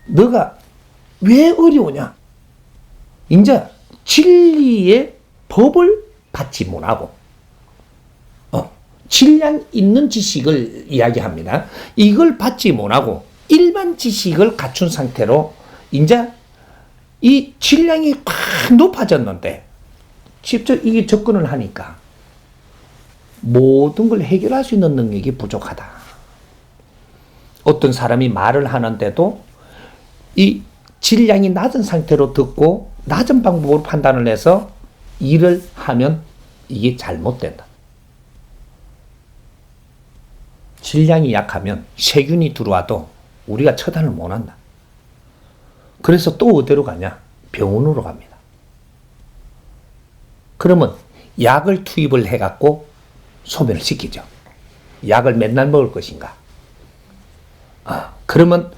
너가 왜 어려우냐? 이제 진리의 법을 받지 못하고 질량 있는 지식을 이야기합니다. 이걸 받지 못하고 일반 지식을 갖춘 상태로 이제 이 질량이 확 높아졌는데 직접 이게 접근을 하니까 모든 걸 해결할 수 있는 능력이 부족하다. 어떤 사람이 말을 하는데도 이 질량이 낮은 상태로 듣고 낮은 방법으로 판단을 해서 일을 하면 이게 잘못된다. 질량이 약하면 세균이 들어와도 우리가 처단을 못한다. 그래서 또 어디로 가냐? 병원으로 갑니다. 그러면 약을 투입을 해갖고 소멸을 시키죠. 약을 맨날 먹을 것인가? 그러면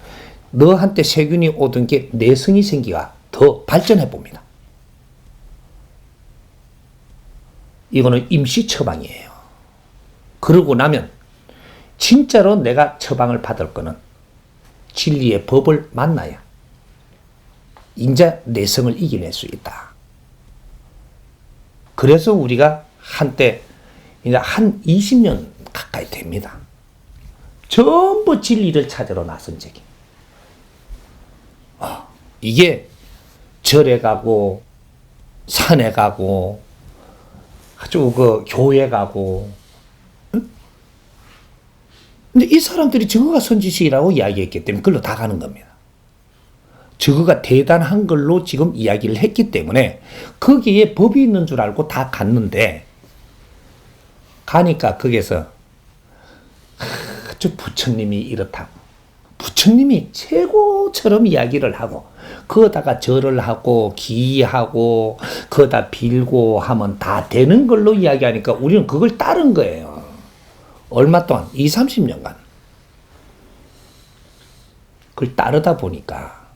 너한테 세균이 오던 게 내성이 생기가 더 발전해 봅니다. 이거는 임시 처방이에요. 그러고 나면 진짜로 내가 처방을 받을 거는 진리의 법을 만나야 이제 내성을 이겨낼 수 있다. 그래서 우리가 한때 이제 한 20년 가까이 됩니다. 전부 진리를 찾으러 나선 적이. 이게 절에 가고 산에 가고 아주 그 교회 가고. 근데 이 사람들이 저거가 선지식이라고 이야기했기 때문에 그걸로 다 가는 겁니다. 저거가 대단한 걸로 지금 이야기를 했기 때문에 거기에 법이 있는 줄 알고 다 갔는데 가니까 거기서 저 부처님이 이렇다고 부처님이 최고처럼 이야기를 하고 거기다가 절을 하고 기하고 거기다 빌고 하면 다 되는 걸로 이야기하니까 우리는 그걸 따른 거예요. 얼마 동안? 20, 30년간. 그걸 따르다 보니까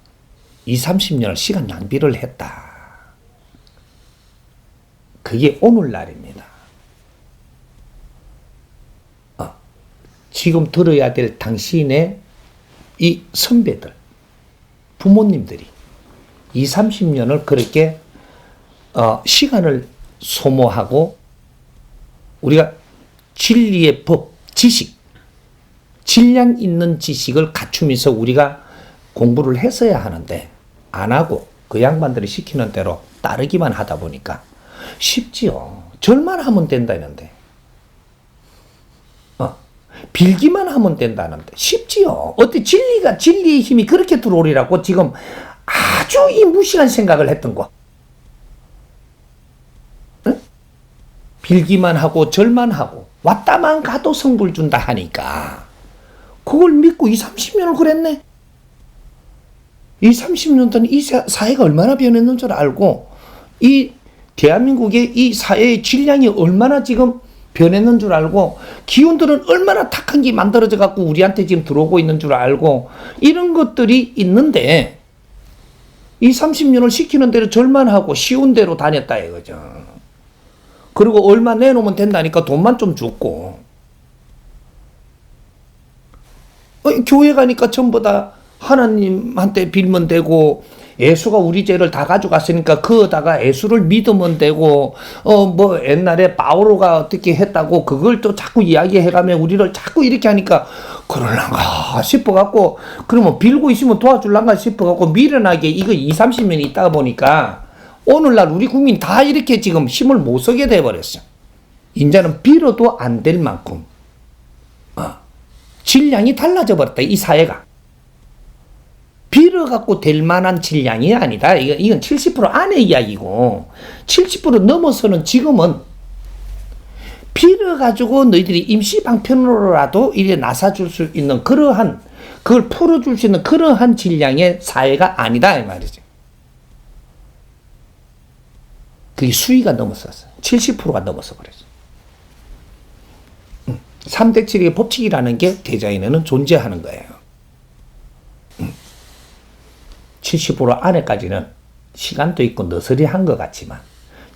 20, 30년을 시간 낭비를 했다. 그게 오늘날입니다. 지금 들어야 될 당신의 이 선배들, 부모님들이 20, 30년을 그렇게 시간을 소모하고 우리가 진리의 법, 지식, 질량 있는 지식을 갖추면서 우리가 공부를 했어야 하는데 안 하고 그 양반들이 시키는 대로 따르기만 하다 보니까 쉽지요. 절만 하면 된다는데 빌기만 하면 된다는데 쉽지요. 어때 진리의 힘이 그렇게 들어오리라고 지금 아주 이 무시한 생각을 했던 거. 응? 빌기만 하고 절만 하고 왔다만 가도 성불 준다 하니까 그걸 믿고 20, 30년을 그랬네. 20, 30년 동안 이 사회가 얼마나 변했는 줄 알고 이 대한민국의 이 사회의 질량이 얼마나 지금 변했는 줄 알고 기운들은 얼마나 탁한 게 만들어져 갖고 우리한테 지금 들어오고 있는 줄 알고 이런 것들이 있는데 20, 30년을 시키는 대로 절만 하고 쉬운 대로 다녔다 이거죠. 그리고 얼마 내놓으면 된다니까 돈만 좀 줬고 교회 가니까 전부 다 하나님한테 빌면 되고 예수가 우리 죄를 다 가져갔으니까 그거다가 예수를 믿으면 되고 뭐 옛날에 바오로가 어떻게 했다고 그걸 또 자꾸 이야기해가며 우리를 자꾸 이렇게 하니까 그럴란가 싶어갖고 그러면 빌고 있으면 도와줄란가 싶어갖고 미련하게 이거 20, 30년 있다가 보니까 오늘날 우리 국민 다 이렇게 지금 힘을 못 쓰게 돼버렸어. 이제는 빌어도 안 될 만큼 질량이 달라져 버렸다. 이 사회가. 빌어갖고 될 만한 질량이 아니다. 이건 70% 안의 이야기고 70% 넘어서는 지금은 빌어가지고 너희들이 임시방편으로라도 이래 나서줄 수 있는 그러한 그걸 풀어줄 수 있는 그러한 질량의 사회가 아니다 이 말이지. 그게 수위가 넘었었어요. 70%가 넘어서 버렸어. 3대7의 법칙이라는 게 대자연에는 존재하는 거예요. 70% 안에까지는 시간도 있고 너스리한 것 같지만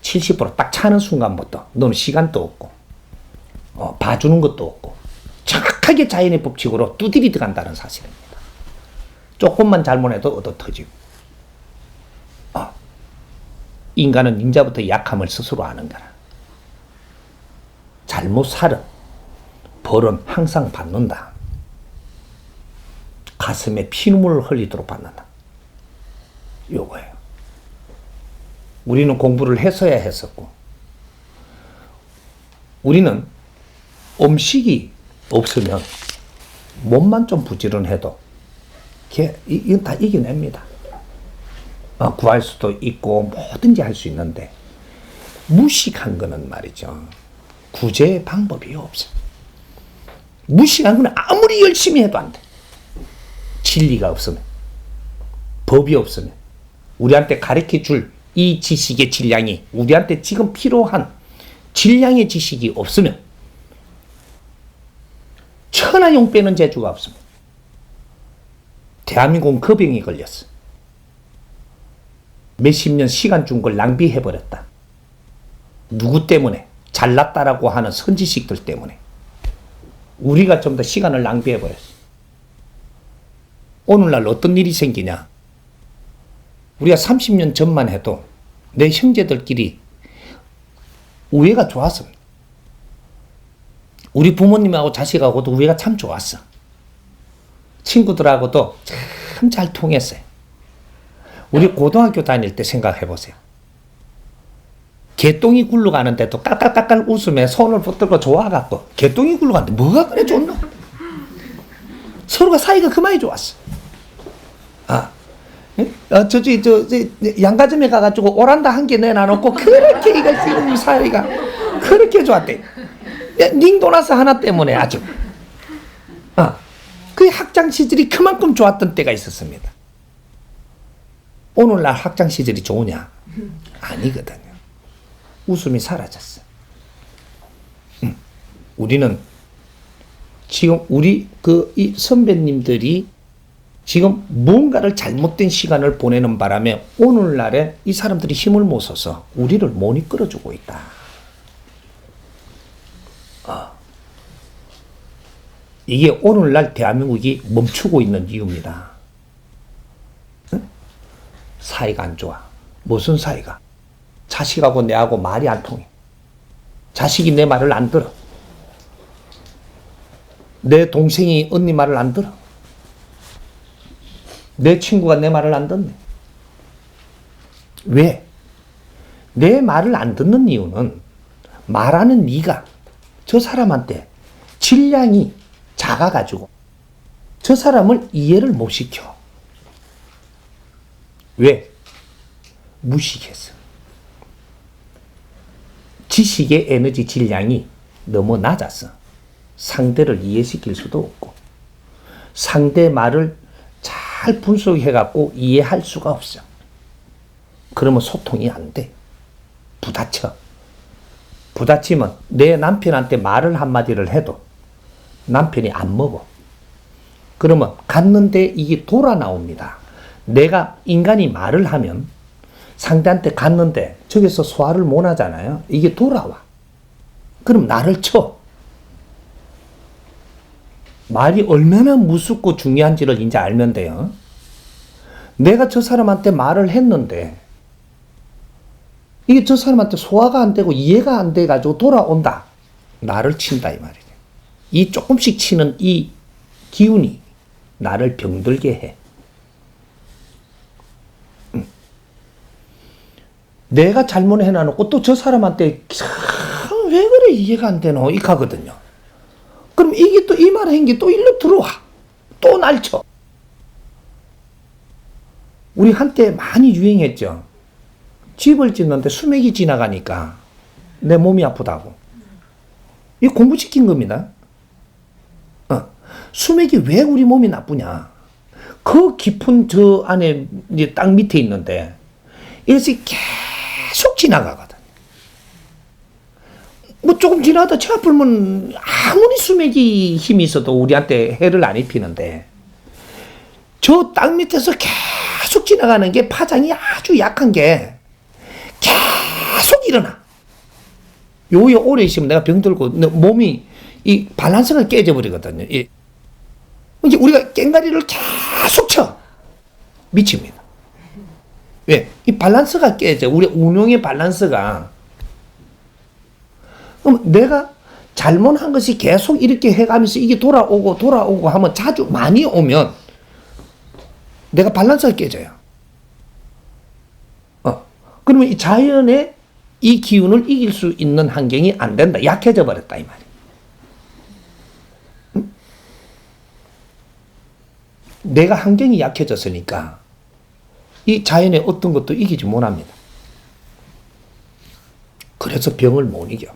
70%딱 차는 순간부터 너는 시간도 없고 봐주는 것도 없고 정확하게 자연의 법칙으로 두드리 들어간다는 사실입니다. 조금만 잘못해도 얻어 터지고. 인간은 인자부터 약함을 스스로 아는 거라. 잘못 살은 벌은 항상 받는다. 가슴에 피눈물을 흘리도록 받는다. 요거예요. 우리는 공부를 했어야 했었고, 우리는 음식이 없으면 몸만 좀 부지런해도 이건 다 이겨냅니다. 구할 수도 있고 뭐든지 할 수 있는데, 무식한 거는 말이죠, 구제의 방법이 없어. 무식한 거는 아무리 열심히 해도 안 돼. 진리가 없으면, 법이 없으면, 우리한테 가르쳐 줄 이 지식의 질량이, 우리한테 지금 필요한 질량의 지식이 없으면, 천하용 빼는 재주가 없습니다. 대한민국은 그 병에 걸렸어. 몇십 년 시간 준 걸 낭비해버렸다. 누구 때문에? 잘났다라고 하는 선지식들 때문에. 우리가 좀 더 시간을 낭비해버렸어. 오늘날 어떤 일이 생기냐? 우리가 30년 전만 해도 내 형제들끼리 우애가 좋았습니다. 우리 부모님하고 자식하고도 우애가 참 좋았어. 친구들하고도 참 잘 통했어요. 우리 고등학교 다닐 때 생각해 보세요. 개똥이 굴러가는데도 깔깔깔깔 웃으며 손을 붙들고 좋아갖고, 개똥이 굴러가는데 뭐가 그래 좋노? 서로가 사이가 그만이 좋았어. 양가점에 가가지고 오란다 한 개 내놔놓고 그렇게 이거 지금 사이가 그렇게 좋았대. 닝도나스 하나 때문에 아주. 그 학창 시절이 그만큼 좋았던 때가 있었습니다. 오늘날 학창 시절이 좋으냐? 아니거든요. 웃음이 사라졌어. 우리는 지금 이 선배님들이 지금 뭔가를 잘못된 시간을 보내는 바람에 오늘날에 이 사람들이 힘을 못 써서 우리를 못 이끌어주고 있다. 이게 오늘날 대한민국이 멈추고 있는 이유입니다. 사이가 안 좋아. 무슨 사이가? 자식하고 내하고 말이 안 통해. 자식이 내 말을 안 들어. 내 동생이 언니 말을 안 들어. 내 친구가 내 말을 안 듣네. 왜? 내 말을 안 듣는 이유는 말하는 네가 저 사람한테 질량이 작아가지고 저 사람을 이해를 못 시켜. 왜? 무식해서. 지식의 에너지 질량이 너무 낮아서 상대를 이해시킬 수도 없고, 상대 말을 잘 분석해갖고 이해할 수가 없어. 그러면 소통이 안 돼. 부딪혀. 부딪히면 내 남편한테 말을 한마디를 해도 남편이 안 먹어. 그러면 갔는데 이게 돌아 나옵니다. 내가 인간이 말을 하면 상대한테 갔는데 저기서 소화를 못 하잖아요. 이게 돌아와. 그럼 나를 쳐. 말이 얼마나 무섭고 중요한지를 이제 알면 돼요. 내가 저 사람한테 말을 했는데 이게 저 사람한테 소화가 안 되고 이해가 안 돼가지고 돌아온다. 나를 친다 이 말이에요. 이 조금씩 치는 이 기운이 나를 병들게 해. 내가 잘못해놔놓고 또 저 사람한테 왜 그래 이해가 안 되노? 이 가거든요. 그럼 이게 또 이 말 한 게 또 일로 들어와. 또 날 쳐. 우리 한때 많이 유행했죠. 집을 짓는데 수맥이 지나가니까 내 몸이 아프다고. 이거 공부시킨 겁니다. 수맥이 왜 우리 몸이 나쁘냐. 그 깊은 저 안에 이제 땅 밑에 있는데 이것이 계속 지나가거든. 뭐 조금 지나다 차 불면 아무리 수맥이 힘이 있어도 우리한테 해를 안 입히는데 저 땅 밑에서 계속 지나가는 게 파장이 아주 약한 게 계속 일어나. 요에 오래 있으면 내가 병들고 몸이 이 밸런스가 깨져버리거든요. 이제 우리가 깽가리를 계속 쳐. 미칩니다. 왜? 이 밸런스가 깨져. 우리 운용의 밸런스가. 그럼 내가 잘못한 것이 계속 이렇게 해가면서 이게 돌아오고 하면 자주 많이 오면 내가 밸런스가 깨져요. 그러면 이 자연의 이 기운을 이길 수 있는 환경이 안 된다. 약해져 버렸다 이 말이에요. 내가 환경이 약해졌으니까 이 자연의 어떤 것도 이기지 못합니다. 그래서 병을 못 이겨.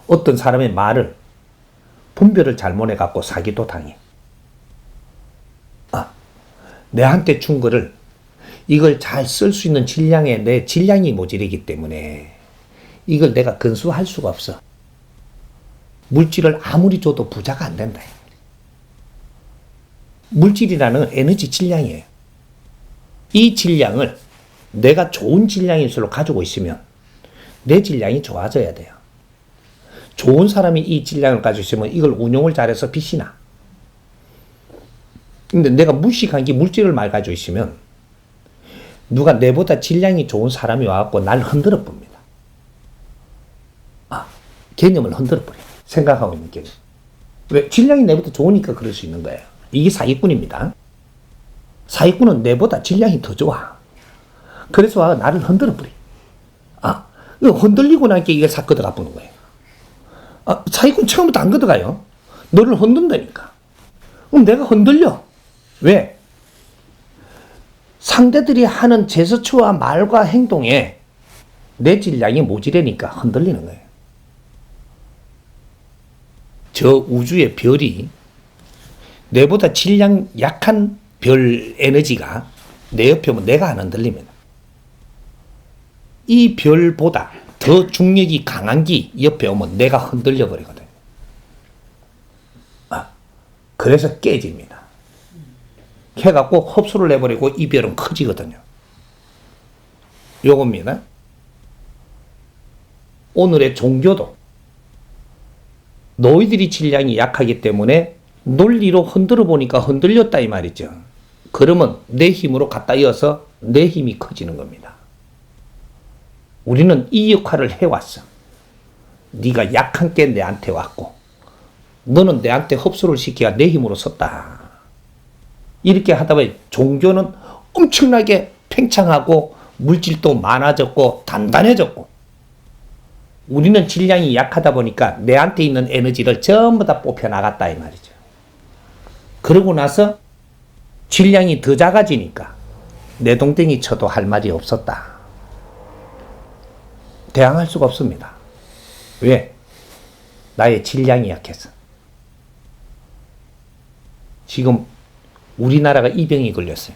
어떤 사람의 말을 분별을 잘못해갖고 사기도 당해. 내한테 준 거를 이걸 잘 쓸 수 있는 질량에 내 질량이 모자라기 때문에 이걸 내가 근수할 수가 없어. 물질을 아무리 줘도 부자가 안 된다. 물질이라는 에너지 질량이에요. 이 질량을 내가 좋은 질량일수록 가지고 있으면 내 질량이 좋아져야 돼요. 좋은 사람이 이 질량을 가지고 있으면 이걸 운용을 잘해서 빛이 나. 근데 내가 무식한 게 물질을 많이 가지고 있으면 누가 내보다 질량이 좋은 사람이 와갖고 날 흔들어 봅니다. 개념을 흔들어 버려요. 생각하고 있는 개념. 왜? 질량이 내보다 좋으니까 그럴 수 있는 거예요. 이게 사기꾼입니다. 사기꾼은 내보다 질량이 더 좋아. 그래서 와 나를 흔들어 버려. 흔들리고 나니까 이게 싹 걷어가 보는 거예요. 사기꾼 처음부터 안 걷어가요. 너를 흔든다니까. 그럼 내가 흔들려. 왜? 상대들이 하는 제스처와 말과 행동에 내 질량이 모자라니까 흔들리는 거예요. 저 우주의 별이 내보다 질량 약한 별 에너지가 내 옆에 오면 내가 안 흔들립니다. 이 별보다 더 중력이 강한 게 옆에 오면 내가 흔들려 버리거든요. 그래서 깨집니다. 해갖고 흡수를 내버리고 이 별은 커지거든요. 요겁니다. 오늘의 종교도 너희들이 질량이 약하기 때문에 논리로 흔들어 보니까 흔들렸다 이 말이죠. 그러면 내 힘으로 갖다 이어서 내 힘이 커지는 겁니다. 우리는 이 역할을 해왔어. 네가 약한 게 내한테 왔고 너는 내한테 흡수를 시켜야 내 힘으로 섰다. 이렇게 하다 보니 종교는 엄청나게 팽창하고 물질도 많아졌고 단단해졌고 우리는 질량이 약하다 보니까 내한테 있는 에너지를 전부 다 뽑혀나갔다 이 말이죠. 그러고 나서 질량이 더 작아지니까 내 동댕이 쳐도 할 말이 없었다. 대항할 수가 없습니다. 왜? 나의 질량이 약해서. 지금 우리나라가 이 병이 걸렸어요.